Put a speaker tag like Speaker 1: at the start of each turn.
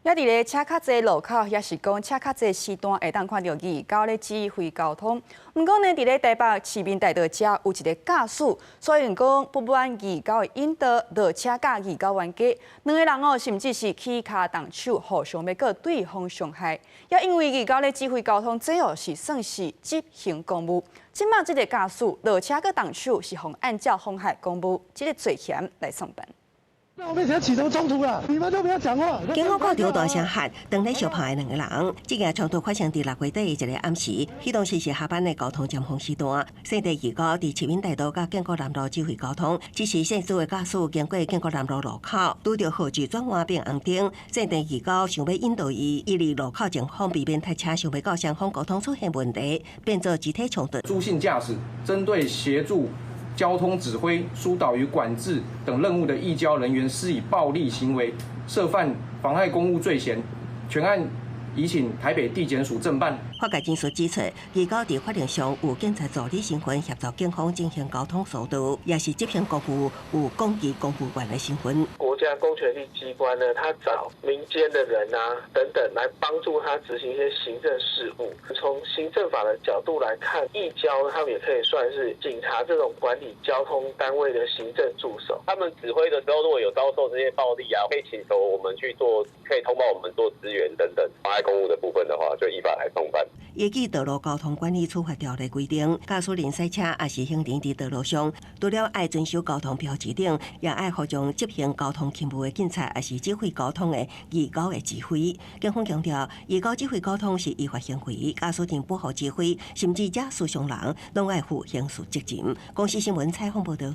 Speaker 1: 也伫咧车较侪路口，也是讲车较侪时段会当看到义交咧指挥交通。毋过呢，伫咧台北市民大道遮有一个驾驶，所以讲不满义交的引导，落车甲义交冤家，两个人甚至是起骹动手，互相要个对方伤害。也因为义交咧指挥交通，这是算是执行公务。即马这个驾驶落车个动手，是互按照妨害公务这个罪嫌来上班。
Speaker 2: 在我面前起头冲突了，你们都不要讲话。
Speaker 3: 警方看到大声喊，当来相拍的两个人。这件冲突发生伫6月底的一个暗时，迄当时是下班的交通尖峰时段。西地二高伫市民大道甲建国南路指挥交通，只是肇事的驾驶经过建国南路路口，拄着号志转弯变红灯。西地二高想要引导伊离路口前方，避免太车想要到双方交通出现问题，变作集体冲突。
Speaker 4: 朱姓驾驶针对协助 交通指挥、疏导与管制等任务的义交人员施以暴力行为，涉犯妨害公务罪嫌，全案移请台北地检署侦办。
Speaker 3: 法界证书指出，义交伫法庭上有警察助理身份协助警方进行交通疏导，也是执行公务有攻击公务员的身份。
Speaker 5: 国家公权力机关呢，他找民间的人啊等等来帮助他执行一些行政事务。从行政法的角度来看，义交他们也可以算是警察这种管理交通单位的行政助手。
Speaker 6: 他们指挥的时候，如果有遭受这些暴力啊，可以请求我们去做，可以通报我们做支援等等。妨碍公务的部分的话，就依法来送办。
Speaker 3: 依据道路交通管理处罚条例规定，驾驶人赛车也是行人伫道路上，除了爱遵守交通标志等，也爱服从执行交通勤务的警察，也是指挥交通的义交的指挥。警方强调，义交指挥交通是依法行为，驾驶人不合指挥，甚至驾驶伤人，拢爱负刑事责任。公司新闻采访报道。